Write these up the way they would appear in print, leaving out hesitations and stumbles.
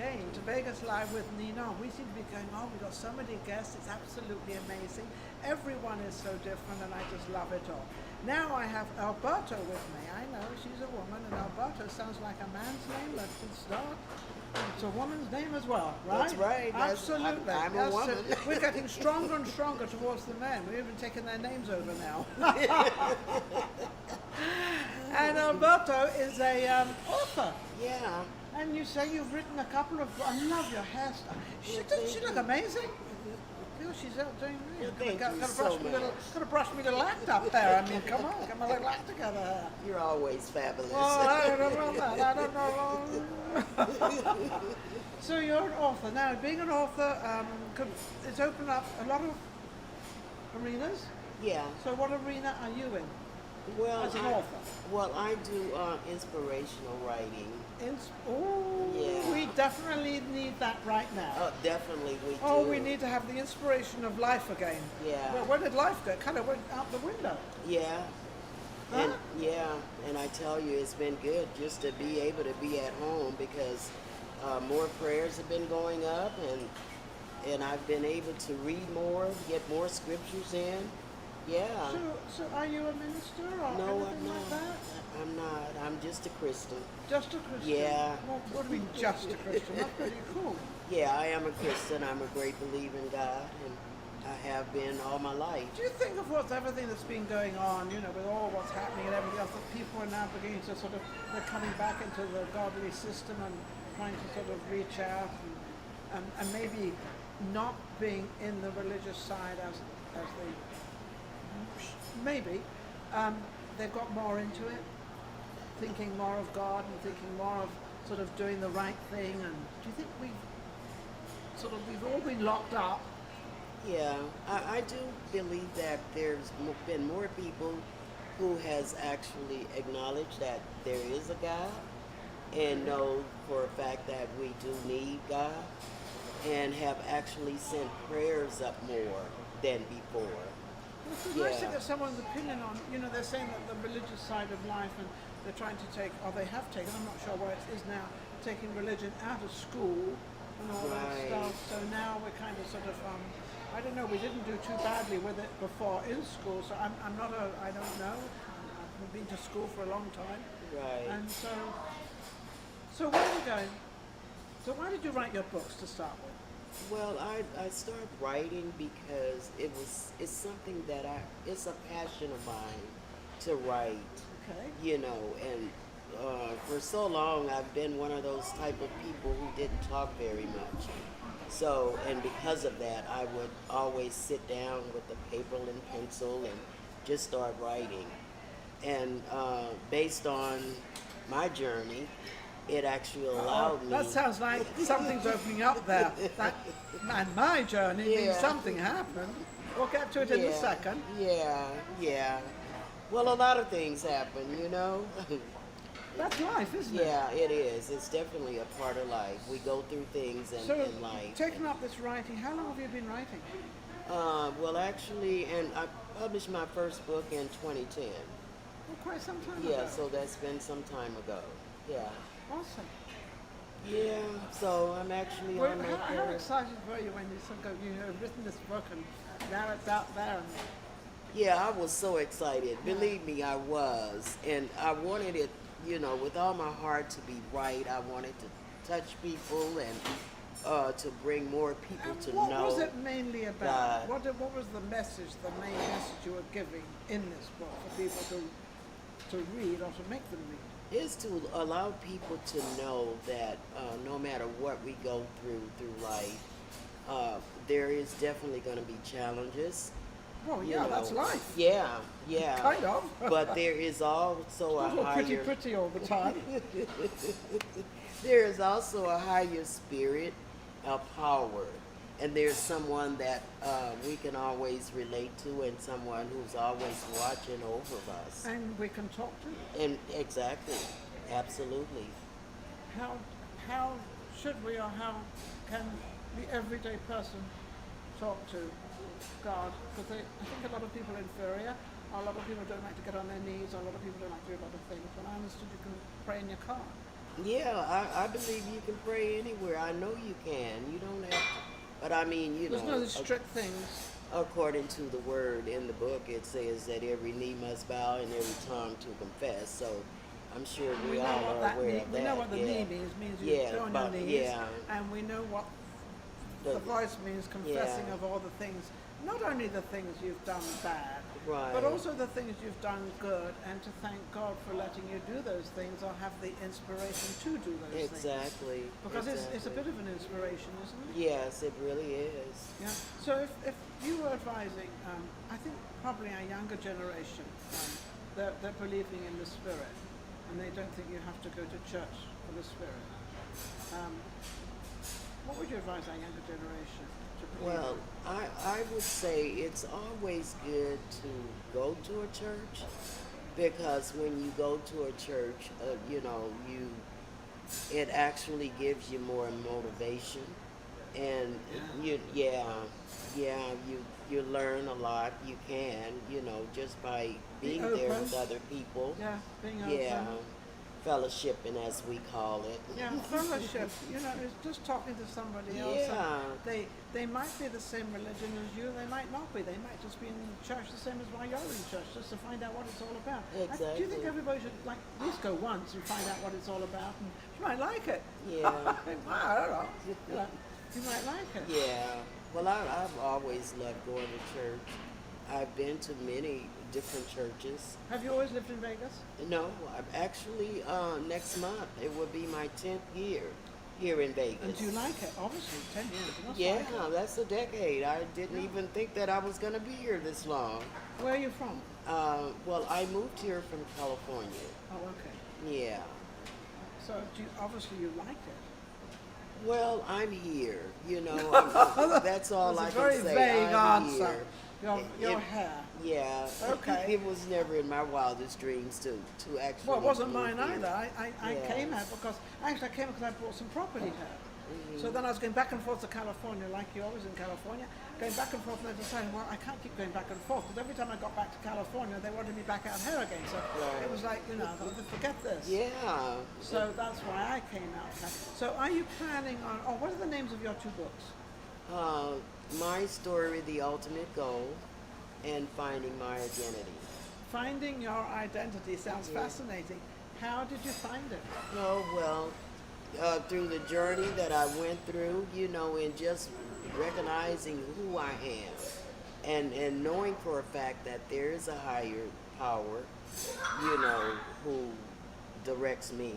again to Vegas Live with Ninon. We seem to be going on. We've got so many guests. It's absolutely amazing. Everyone is so different, and I just love it all. Now I have Alberta with me. I know she's a woman, and Alberta sounds like a man's name. Let's start. It's a woman's name as well, right? That's right. Absolutely. I'm a woman. We're getting stronger and stronger towards the men. We're even taking their names over now. And Alberto is a author. Yeah. And you say you've written a couple of. I love your hairstyle. Doesn't she look amazing? I feel she's out doing really. Gotta brush me little act up there. I mean, come on, get my little act together. You're always fabulous. Well, I don't know that. I don't know. So you're an author now. Being an author, it's opened up a lot of arenas. Yeah. So what arena are you in? Well, as an author? Well, I do inspirational writing. Yeah. We definitely need that right now. Definitely we do. Oh, we need to have the inspiration of life again. Yeah. Well, where did life go? It kind of went out the window. Yeah. Huh? And I tell you, it's been good just to be able to be at home because more prayers have been going up, and I've been able to read more, get more scriptures in. Yeah. So are you a minister or no, anything I'm not. like that? I'm not. I'm just a Christian. Just a Christian? Yeah. What do you mean just a Christian? That's pretty cool. Yeah, I am a Christian. I'm a great believer in God, and I have been all my life. Do you think of everything that's been going on, with all what's happening and everything else, that people are now beginning to they're coming back into the godly system and trying to sort of reach out and maybe not being in the religious side as they maybe they've got more into it, thinking more of God and thinking more of sort of doing the right thing. And do you think we've all been locked up? Yeah, I do believe that there's been more people who has actually acknowledged that there is a God and know for a fact that we do need God and have actually sent prayers up more than before. Well, it's nice to get someone's opinion on, they're saying that the religious side of life, and they're trying to take, or they have taken, I'm not sure where it is now, taking religion out of school and all that stuff. So now we're kind of I don't know, we didn't do too badly with it before in school, so I don't know. I've been to school for a long time. Right. And so where are you going? So why did you write your books to start with? Well, I started writing because it's something that it's a passion of mine to write. Okay. And for so long I've been one of those type of people who didn't talk very much. So, and because of that, I would always sit down with a paper and pencil and just start writing. And based on my journey, it actually allowed me. That sounds like something's opening up there. And my journey means something happened. We'll get to it in a second. Yeah. Well, a lot of things happen, That's life, isn't it? Yeah, it is. It's definitely a part of life. We go through things in life. Taking up this writing, how long have you been writing? Well, actually, and I published my first book in 2010. Oh, quite some time ago. Yeah, so that's been some time ago. Yeah. Awesome. Yeah, so I'm actually on my How excited were you when you have written this book and now it's out there? Yeah, I was so excited. Believe me, I was. And I wanted it, with all my heart to be right. I wanted to touch people and to bring more people to know. What was it mainly about? God. What was the message, the main message you were giving in this book for people to read or to make them read? Is to allow people to know that no matter what we go through life, there is definitely going to be challenges. Well, yeah, that's life. Yeah. Kind of. But there is also a higher... pretty all the time. There is also a higher spirit, a power. And there's someone that we can always relate to, and someone who's always watching over us. And we can talk to. And exactly, absolutely. How should we, or how can the everyday person talk to God? Because I think a lot of people are inferior. A lot of people don't like to get on their knees. A lot of people don't like to do a lot of things. When I understood you can pray in your car. Yeah, I believe you can pray anywhere. I know you can. You don't have to. But I mean, you There's know, no strict things. according to the word in the book, it says that every knee must bow and every tongue to confess. So I'm sure we We know all what are that aware means. of We that. know what the Yeah. knee means. Means you Yeah, go on your but knees, yeah, and we know what the, the voice means, confessing yeah, of all the things, not only the things you've done bad, right. but also the things you've done good, and to thank God for letting you do those things or have the inspiration to do those things. Exactly. Because it's a Exactly. bit of an inspiration, isn't it? Yes, it really is. Yeah. So if you were advising, I think probably our younger generation, they're believing in the Spirit, and they don't think you have to go to church for the Spirit. Um, what would you advise our younger generation to believe Well, I would say it's always good to go to a church because when you go to a church, you know, it actually gives you more motivation, and yeah, you learn a lot. You can, you know, just by Be being there open. with other people. in? Yeah, being Yeah, open. fellowshipping as we call it. Yeah, fellowship. You know, it's just talking to somebody else. Yeah. And they might be the same religion as you. They might not be. They might just be in church the same as why you're in church, just to find out what it's all about. Do you think Exactly. everybody should like at least go once and find out what it's all about? And you might like it. Yeah. I don't know. You know, you might like it. Yeah. Well, I've always loved going to church. I've been to many different churches. Have you always lived in Vegas? No, I've actually, next month, it will be my 10th year here in Vegas. And do you like it? Obviously, 10 years. You must Yeah, like it. that's a decade. I didn't even think that I was going to be here this long. Where are you from? Well, I moved here from California. Oh, okay. Yeah. So obviously you like it. Well, I'm here. You know, that's all I That's a can very say. vague I'm answer. here. Your It- hair. Yeah. Okay. It was never in my wildest dreams to actually. Well, it wasn't move mine here. either. I Yeah. came here because I came because I bought some property here. Mm-hmm. So then I was going back and forth to California, like you always in California, going back and forth, and I decided, well, I can't keep going back and forth because every time I got back to California, they wanted me back out here again. So Right. it was like, you know, forget this. Yeah. So that's why I came out here. So are you planning on? Oh, what are the names of your two books? My story, The Ultimate Goal, and Finding My Identity. Finding your identity sounds Yeah. fascinating. How did you find it? Oh, well, through the journey that I went through, you know, and just recognizing who I am and knowing for a fact that there is a higher power, you know, who directs me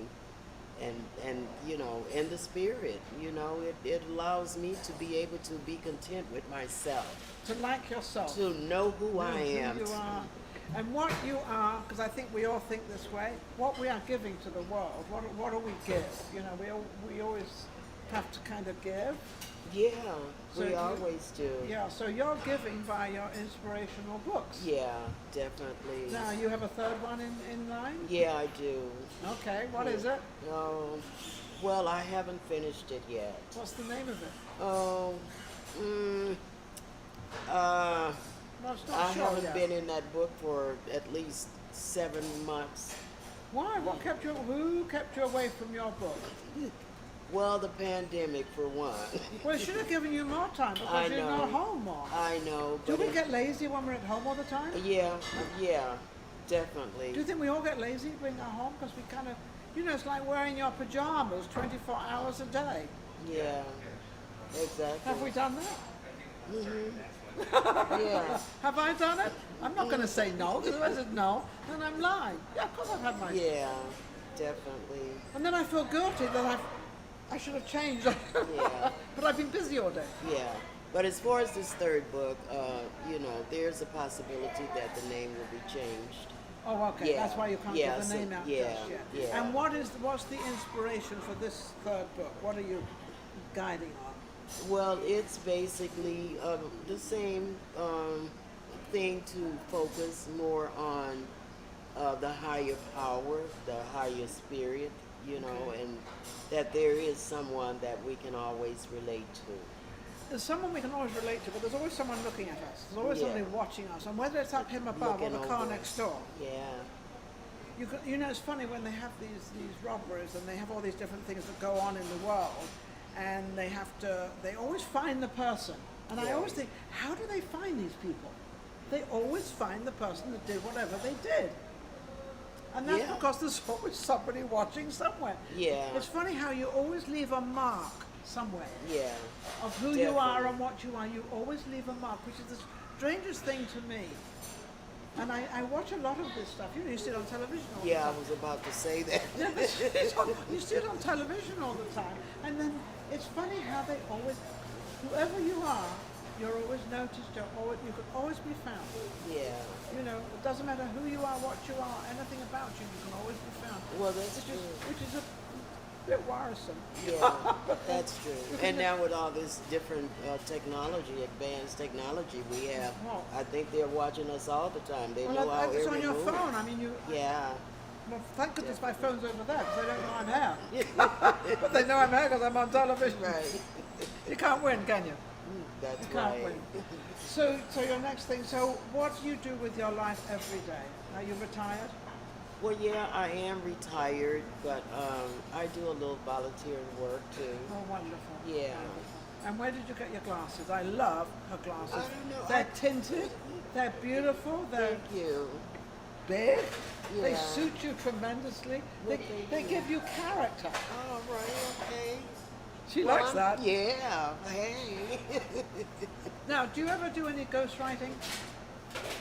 and you know, and the spirit, you know, it allows me to be able to be content with myself, To like yourself. to know who I Know am. who you are, and what you are, because I think we all think this way. What we are giving to the world. What do we give? You know, we always have to kind of give. Yeah, So we you- always do. Yeah. So you're giving by your inspirational books. Yeah, definitely. Now you have a third one in line. Yeah, I do. Okay. What is it? No, well, I haven't finished it yet. What's the name of it? Oh, mm, No, it's not I sure haven't yet. been in that book for at least 7 months. Why? What kept you? Who kept you away from your book? Well, the pandemic for one. Well, it should have given you more time because I you're know. not home more. I know, Do but we get lazy when we're at home all the time? yeah, definitely. Do you think we all get lazy being at home? Because we kind of, you know, it's like wearing your pajamas 24 hours a day. Yeah, exactly. Have we done that? Yeah, Have I done it? I'm not going to say no, because if I said no, then I'm lying. Yeah, of course I've had my... yeah, definitely. And then I feel guilty that I should have changed. Yeah. But I've been busy all day. Yeah, but as far as this third book, you know, there's a possibility that the name will be changed. Oh, okay. Yeah. That's why you can't Yeah, get the so- name out yeah, just yet. yeah. And what's the inspiration for this third book? What are you guiding on? Well, it's basically the same thing to focus more on the higher power, the higher spirit, you know, Okay. and that there is someone that we can always relate to. There's someone we can always relate to, but there's always someone looking at us. There's always Yeah. somebody watching us, and whether it's up him above or Looking the car over next us. door. Yeah, you know, it's funny when they have these robberies and they have all these different things that go on in the world, and they always find the person. And I always think, how do they find these people? They always find the person that did whatever they did. And that's because there's always somebody watching somewhere. Yeah. It's funny how you always leave a mark somewhere. Yeah. Of who you are and what you are. You always leave a mark, which is the strangest thing to me. And I watch a lot of this stuff. You know, you see it on television all the time. Yeah, I was about to say that. Yeah, but you see it on television all the time. And then it's funny how they always, whoever you are, you're always noticed, you could always be found. Yeah. You know, it doesn't matter who you are, what you are, anything about you, you can always be found. Well, that's true. Which is a bit worrisome. Yeah, that's true. And now with all this different technology, advanced technology we have, I think they're watching us all the time. They know our every it's on your move. phone. I mean, Yeah. Well, thank goodness my phone's over there because they don't know I'm here. But they know I'm here because I'm on television. Right. You can't win, can you? That's You can't right. win. So your next thing. So what do you do with your life every day? Are you retired? Well, yeah, I am retired, but I do a little volunteering work too. Oh, wonderful. Yeah. Wonderful. And where did you get your glasses? I love her glasses. I don't know. They're tinted. They're beautiful. They're Thank you. big. Yeah. They suit you tremendously. Well, They give you character. All right, okay. She likes that. Yeah, hey. Now, do you ever do any ghostwriting?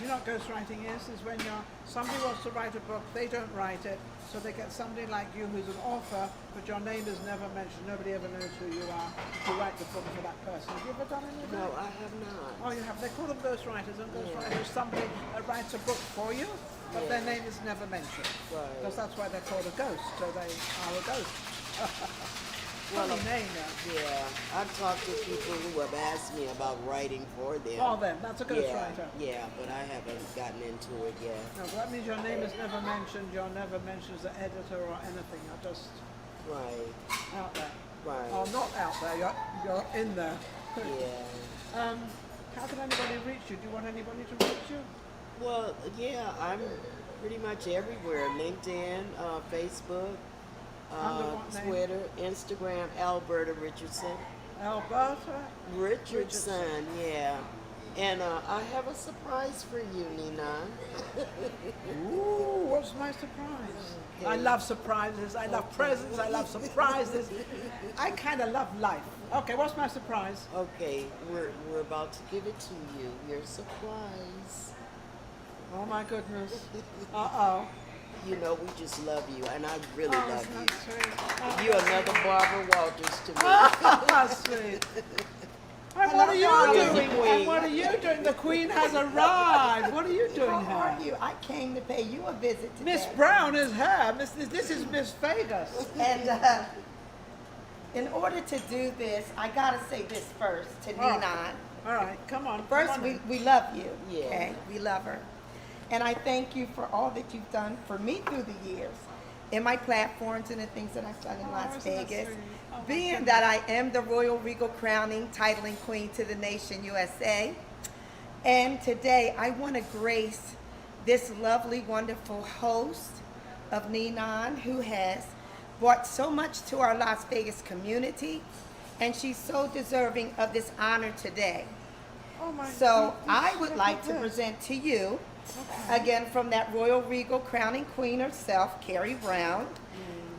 You know what ghostwriting is when somebody wants to write a book, they don't write it, so they get somebody like you who's an author, but your name is never mentioned, nobody ever knows who you are, to write the book for that person. Have you ever done any of that? No, I have not. Oh, you have. They call them ghostwriters, and ghostwriter is somebody that writes a book for you, but their name is never mentioned. Right. Because that's why they're called a ghost, so they are a ghost. Well, Funny name, though. yeah, I've talked to people who have asked me about writing for them. Oh, them. That's a ghostwriter. Yeah, but I haven't gotten into it yet. No, but that means your name is never mentioned. You're never mentioned as an editor or anything. You're just Right. out there. Right. Oh, not out there. You're in there. Yeah. How can anybody reach you? Do you want anybody to reach you? Well, yeah, I'm pretty much everywhere. LinkedIn, Facebook, Under what name? Twitter, Instagram, Alberta Richardson. Alberta? Richardson, yeah. And I have a surprise for you, Ninon. Ooh, what's my surprise? Okay. I love surprises. I love presents. I love surprises. I kind of love life. Okay, what's my surprise? Okay, we're about to give it to you. Your surprise. Oh my goodness. Uh-oh. You know, we just love you, and I really Oh, love isn't you. that sweet? You're another Barbara Walters to me. Oh, sweet. And what are you darling doing? queen. And what are you doing? The Queen has arrived. What are you doing How are here? you? I came to pay you a visit today. Miss Brown is here. This is Miss Vegas. And in order to do this, I gotta say this first to All right. Ninon. All right, come on. First, come on. we love you. Yeah. Okay, we love her, and I thank you for all that you've done for me through the years, in my platforms and the things that I've done in Las isn't that Vegas. sweet? Oh, my Being that I am the Royal Regal Crowning Titling Queen to the Nation USA, and today I want to grace this lovely, wonderful host of Ninon, who has brought so much to our Las Vegas community, and she's so deserving of this honor today. Oh my So goodness, I would look like at to this. present to you, again from that Royal Regal Crowning Queen herself, Carrie Brown,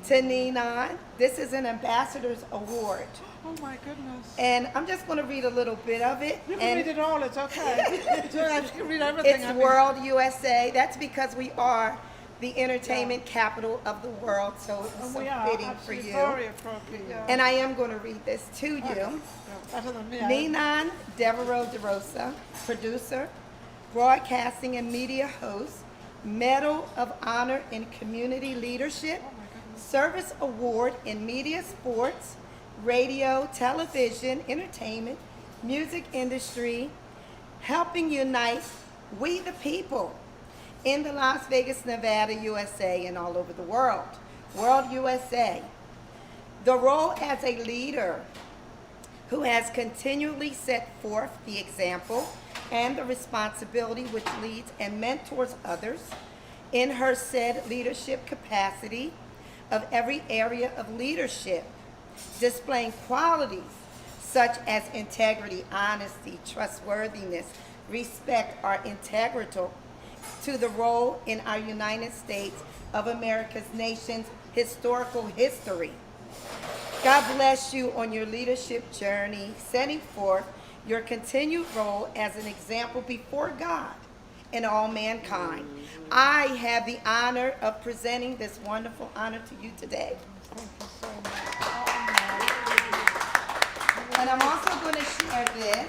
to Ninon. This is an Ambassador's Award. Oh my goodness. And I'm just going to read a little bit of it. You can And read it all, it's okay. I just can read everything. it's I mean, World USA. That's because we are the entertainment capital of the world, so it's and so we are fitting for absolutely you. very appropriate. Yeah. And I am going to read this to you. Yeah, better than me. Ninon Devereaux DeRosa, producer, broadcasting and media host, Medal of Honor in Community Leadership, Service Award in Media Sports, Radio, Television, Entertainment, Music Industry, helping unite we the people in the Las Vegas, Nevada, USA, and all over the world. World USA. The role as a leader who has continually set forth the example and the responsibility which leads and mentors others in her said leadership capacity of every area of leadership, displaying qualities such as integrity, honesty, trustworthiness, respect are integral to the role in our United States of America's nation's historical history. God bless you on your leadership journey, setting forth your continued role as an example before God and all mankind. I have the honor of presenting this wonderful honor to you today. Thank you so much. And I'm also going to share this.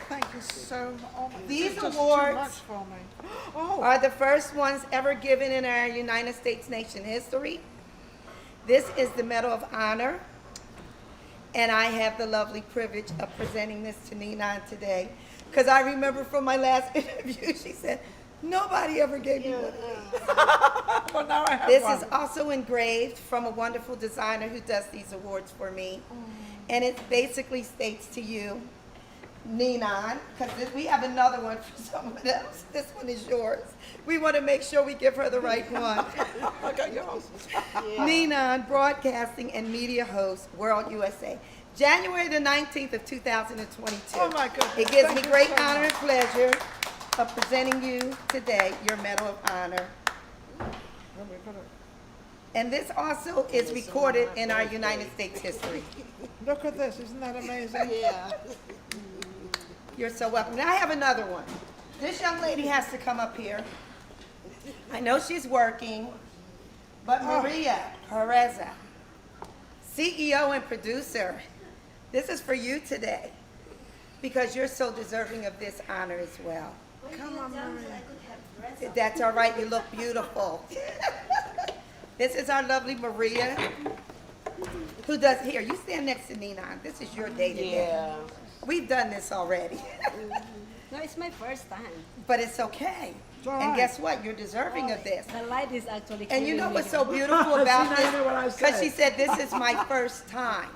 Thank you so much. Oh, These this is just awards too much for me. Oh, Are the first ones ever given in our United States nation history. This is the Medal of Honor, and I have the lovely privilege of presenting this to Ninon today. Because I remember from my last interview, she said, nobody ever gave me one. well, now I have This one. is also engraved from a wonderful designer who does these awards for me. And it basically states to you, Ninon, because we have another one for someone else. This one is yours. We want to make sure we give her the right one. I got yours. Ninon, broadcasting and media host, World USA. January the 19th of 2022. Oh my goodness. It gives Thank me you great so honor much. and pleasure of presenting you today your Medal of Honor. Well, we got it. And this also is recorded in our United States history. Look at this. Isn't that amazing? Yeah. You're so welcome. Now I have another one. This young lady has to come up here. I know she's working, but Maria Pureza, CEO and producer, this is for you today because you're so deserving of this honor as well. Come on, Maria. That's all right. You look beautiful. This is our lovely Maria, who does, here, you stand next to Ninon. This is your day today. Yeah. We've done this already, No, it's my first time. but it's okay. It's all And right. guess what? You're deserving of this. The light is actually And you know killing what's me. so beautiful about See, now you know what I this? Because she said. said, this is my first time.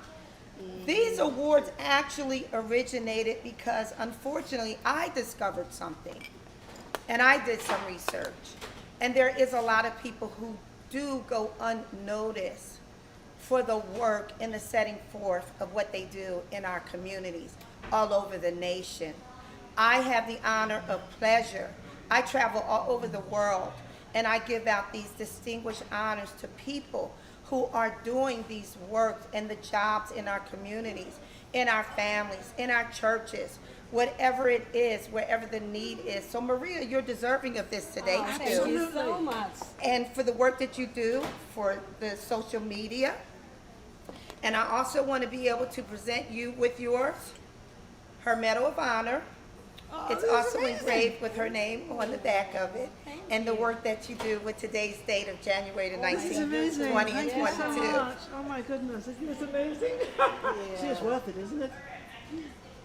These awards actually originated because, unfortunately, I discovered something. And I did some research. And there is a lot of people who do go unnoticed for the work and the setting forth of what they do in our communities all over the nation. I have the honor of pleasure. I travel all over the world and I give out these distinguished honors to people who are doing these works and the jobs in our communities, in our families, in our churches, whatever it is, wherever the need is. So Maria, you're deserving of this today Oh, too. thank you so much. And for the work that you do for the social media. And I also want to be able to present you with yours, her Medal of Honor. It's this is also amazing. engraved with her name on the back of it. Thank And the you. work that you do with today's date of January the This is 19th, amazing. 20 Thank and you so 22. much. Oh my goodness. Isn't this amazing? See, it's worth it, isn't it?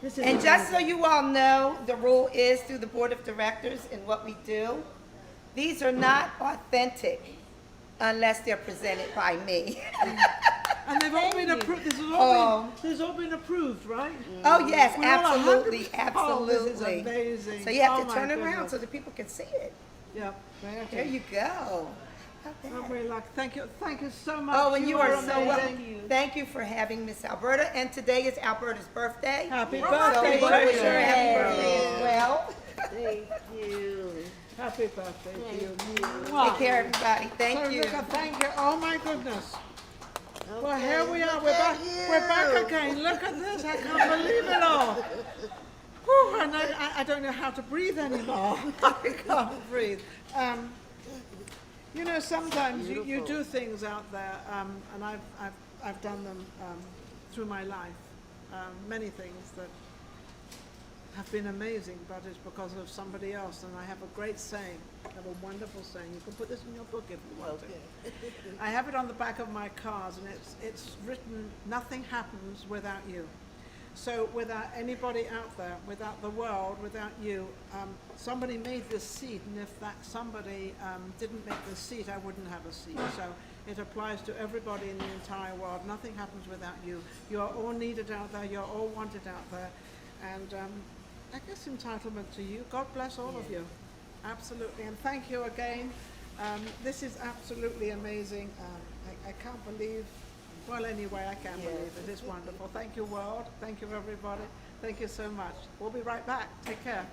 This is And just so amazing. you all know, the rule is through the board of directors and what we do, these are not authentic unless they're presented by me. And they've all been you. approved. Oh. This has all been approved, right? Oh, yes, We're all absolutely, 100%. Oh, this is absolutely. amazing. So you have Oh, to my turn it around goodness. so that people can see it. Yeah. There you go. How about I'm that? very lucky. Thank you so much. Oh, and you are so amazing. welcome. Thank you for having Miss Alberta, and today is Alberta's birthday. Happy So birthday we want to to wish her a you. happy birthday as well. Thank you. Happy birthday to you. Take care, everybody. Thank So you. look, thank you. Oh my goodness. Well, Okay, here we are. look We're at back. We're back you. again. Look at this. I can't believe it all. Whew, and I don't know how to breathe anymore. I can't breathe. You know, sometimes you do things out there, and I've done them through my life. Many things that have been amazing, but it's because of somebody else. And I have a great saying. I have a wonderful saying. You can put this in your book if you want to. I have it on the back of my cars, and it's written, "Nothing happens without you." So without anybody out there, without the world, without you, somebody made this seat, and if that somebody didn't make this seat, I wouldn't have a seat. So it applies to everybody in the entire world. Nothing happens without you. You are all needed out there. You're all wanted out there. And I guess entitlement to you. God bless all of you. Absolutely. And thank you again. This is absolutely amazing. I can't believe, well, anyway, I can't believe it. It's wonderful. Thank you, world. Thank you, everybody. Thank you so much. We'll be right back. Take care.